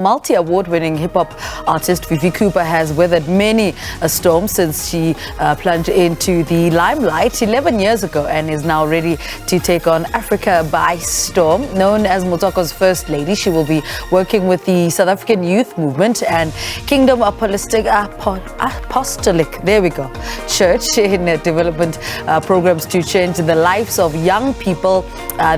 Multi-award-winning hip-hop artist Fifi Cooper has weathered many a storm since she plunged into the limelight 11 years ago and is now ready to take on Africa by storm. Known as Motswako's First Lady, she will be working with the South African Youth Movement and Kingdom Apostolic Church in development programs to change the lives of young people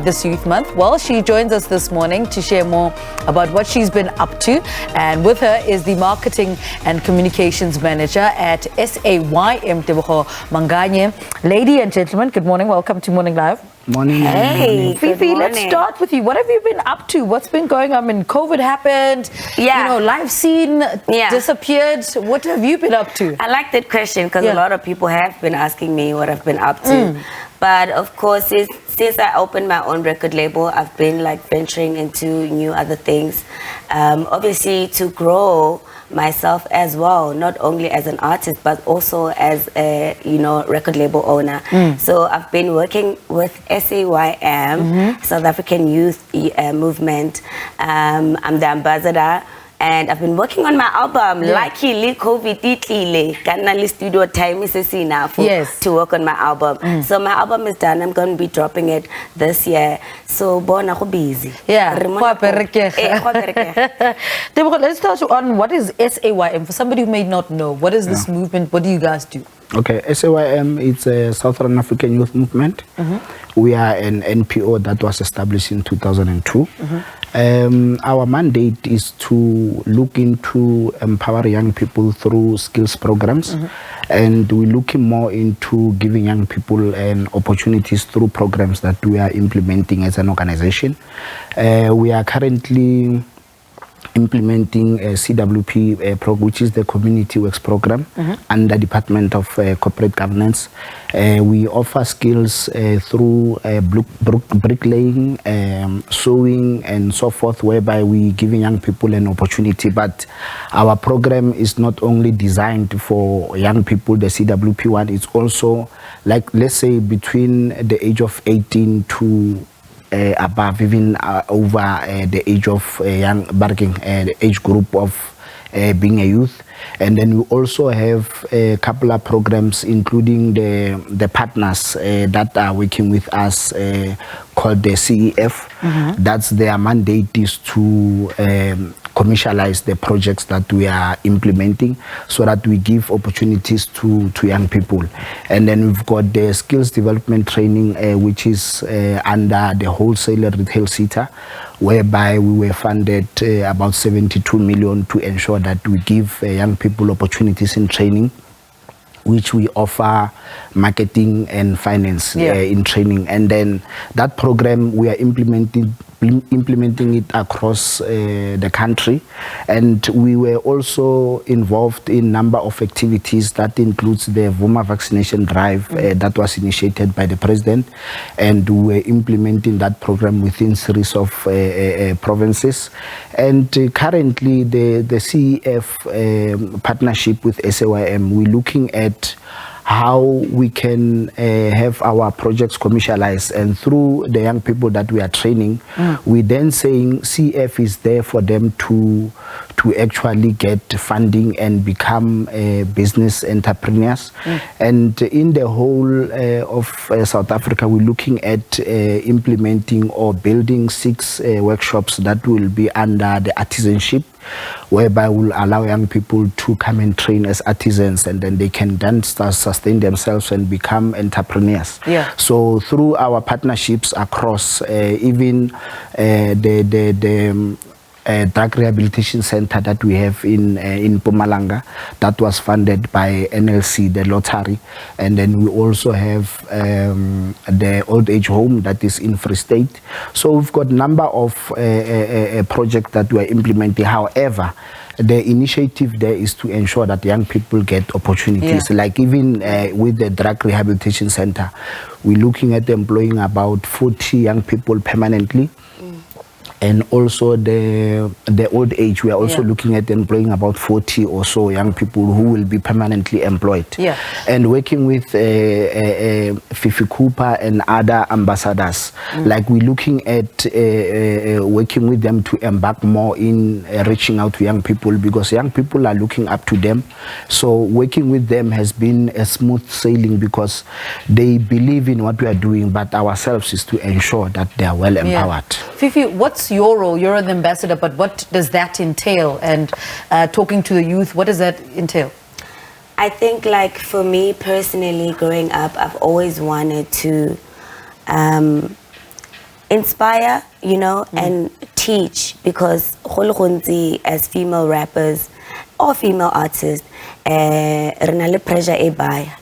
this Youth Month. Well, she joins us this morning to share more about what she's been up to, and with her is the marketing and communications manager at SAYM Tebogo Manganye. Lady and gentlemen, good morning. Welcome to Morning Live. Morning. Hey, Fifi, let's start with you. What have you been up to? What's been going on? I mean, COVID happened. Yeah. You know, live scene disappeared. What have you been up to? I like that question because a lot of people have been asking me what I've been up to. But of course, since I opened my own record label, I've been like venturing into new other things. Obviously, to grow myself as well, not only as an artist, but also as a, record label owner. So I've been working with SAYM, South African Youth Movement. I'm the ambassador. And I've been working on my album. Luckily, COVID can't studio time is enough to work on my album. So my album is done. I'm going to be dropping it this year. So bona go busy. Yeah. Let's start on what is SAYM. For somebody who may not know, what is this movement? What do you guys do? Okay, SAYM is a Southern African Youth Movement. We are an NPO that was established in 2002. Our mandate is to look into empower young people through skills programs, and we're looking more into giving young people opportunities through programs that we are implementing as an organization. We are currently implementing a CWP program, which is the Community Works Program under Department of Corporate Governance. We offer skills through bricklaying, sewing, and so forth, whereby we giving young people an opportunity. But our program is not only designed for young people, the CWP one, it's also, like, let's say, between the age of 18 to above, even over the age of young bargaining, the age group of being a youth. And then we also have a couple of programs, including the partners that are working with us, called the CEF. That's their mandate, is to commercialize the projects that we are implementing, so that we give opportunities to young people. And then we've got the skills development training, which is under the wholesaler retail sector, whereby we were funded about 72 million to ensure that we give young people opportunities in training, which we offer marketing and finance in training. And then that program, we are implementing it across the country. And we were also involved in a number of activities that includes the Vuma vaccination drive that was initiated by the president. And we were implementing that program within a series of provinces. And currently, the CEF partnership with SAYM, we're looking at how we can have our projects commercialized, and through the young people that we are training, we then saying CF is there for them to actually get funding and become business entrepreneurs. And in the whole of South Africa, we're looking at implementing or building 6 workshops that will be under the artisanship, whereby we'll allow young people to come and train as artisans, and then they can then start sustain themselves and become entrepreneurs. So through our partnerships across, even the drug rehabilitation center that we have in Mpumalanga, that was funded by NLC, the lottery. And then we also have the old age home that is in Free State. So we've got a number of projects that we are implementing. However, the initiative there is to ensure that young people get opportunities. Like even with the drug rehabilitation center, we're looking at employing about 40 young people permanently. and also the old age. We are also looking at employing about 40 or so young people who will be permanently employed. And working with Fifi Cooper and other ambassadors, like we're looking at working with them to embark more in reaching out to young people, because young people are looking up to them. So working with them has been a smooth sailing because they believe in what we are doing, but ourselves is to ensure that they are well empowered. Fifi, what's your role? You're an ambassador, but what does that entail? And talking to the youth, what does that entail? I think, like, for me personally, growing up, I've always wanted to inspire, you know, and teach, because as female rappers or female artists, pressure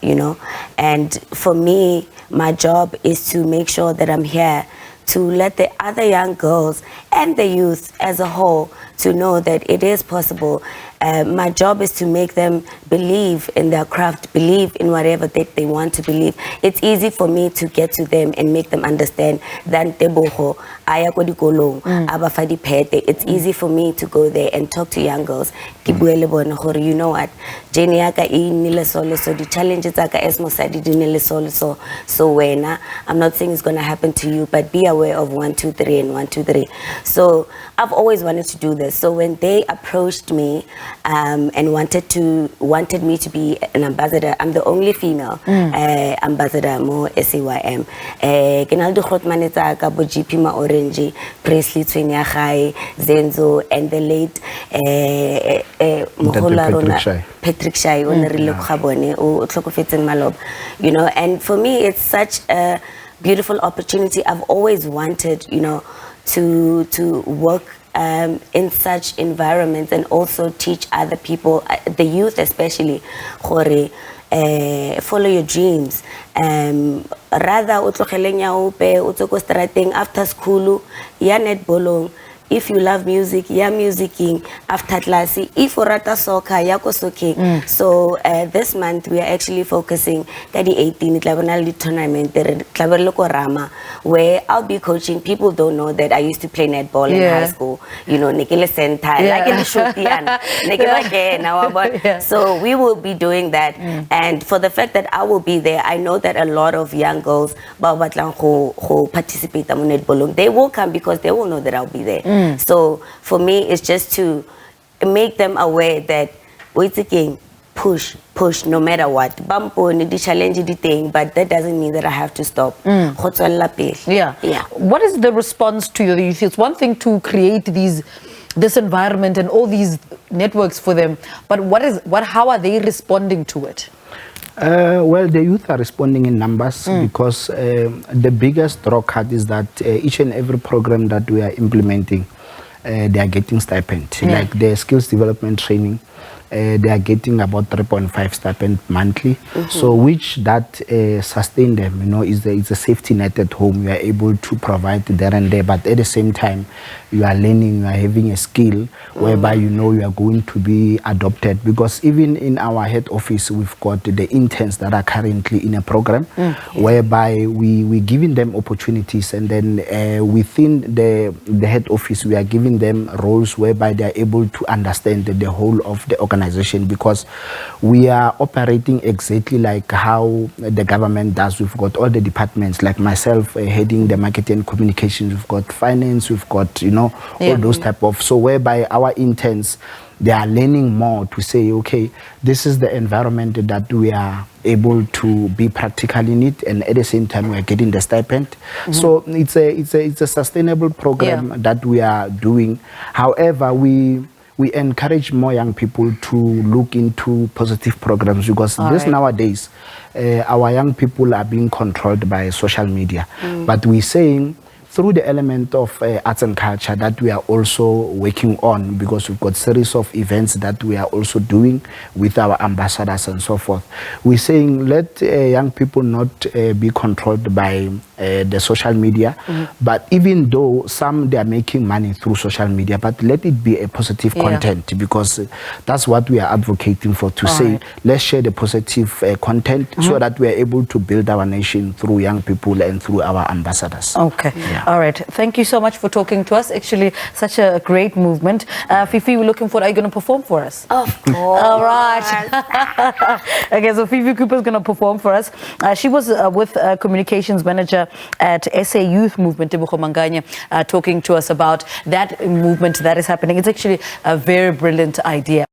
you know, and for me, my job is to make sure that I'm here to let the other young girls and the youth as a whole to know that it is possible. My job is to make them believe in their craft, believe in whatever that they want to believe. It's easy for me to get to them and make them understand that it's easy for me to go there and talk to young girls. You know what? Jenny aka so the challenges aka so when I'm not saying it's gonna happen to you, but be aware of 1, 2, 3 and 1, 2, 3. So I've always wanted to do this. So when they approached me and wanted me to be an ambassador, I'm the only female ambassador mo SAYM. Kenaldo Khotmaneta ka bo GP ma Orange, Presley Twenyagai, Zenzo, and the late Patrick Shai, you know, and for me it's such a beautiful opportunity. I've always wanted, you know, to work in such environments and also teach other people, the youth especially, follow your dreams. Rather after school, netball. If you love music, you're musicking. After class, if you rata soccer, you're soccer. So this month we are actually focusing on the 18th tournament, where I'll be coaching. People don't know that I used to play netball in high school. You know, Nikila Center, like in the Shotian. So we will be doing that. And for the fact that I will be there, I know that a lot of young girls who participate in netball, they will come because they will know that I'll be there. So for me, it's just to make them aware that it's again push no matter what. Bampo need to challenge the thing, but that doesn't mean that I have to stop. What is the response to the youth? It's one thing to create this environment and all these networks for them, but how are they responding to it? Well, the youth are responding in numbers because the biggest draw card is that each and every program that we are implementing, they are getting stipend. Like the skills development training, they are getting about 3.5 stipend monthly. So which that sustain them, you know, it's a safety net at home. You are able to provide there and there, but at the same time, you are learning, you are having a skill whereby you know you are going to be adopted. Because even in our head office, we've got the interns that are currently in a program whereby we're giving them opportunities, and then within the head office, we are giving them roles whereby they are able to understand the whole of the organization, because we are operating exactly like how the government does. We've got all the departments, like myself heading the marketing and communications, we've got finance, we've got, you know, all those type of, so whereby our interns, they are learning more to say, okay, this is the environment that we are able to be practical in it, and at the same time we are getting the stipend. So it's a sustainable program that we are doing. However, we encourage more young people to look into positive programs, because nowadays our young people are being controlled by social media. But we're saying through the element of arts and culture that we are also working on, because we've got series of events that we are also doing with our ambassadors and so forth. We're saying let young people not be controlled by the social media. But even though some they are making money through social media, but let it be a positive content, because that's what we are advocating for, to say let's share the positive content so that we are able to build our nation through young people and through our ambassadors. Okay. All right. Thank you so much for talking to us. Actually, such a great movement. Fifi, we're looking forward. Are you going to perform for us? Of course. All right. Okay, so Fifi Cooper is going to perform for us. She was with communications manager at SA Youth Movement Tebogo Manganye, talking to us about that movement that is happening. It's actually a very brilliant idea.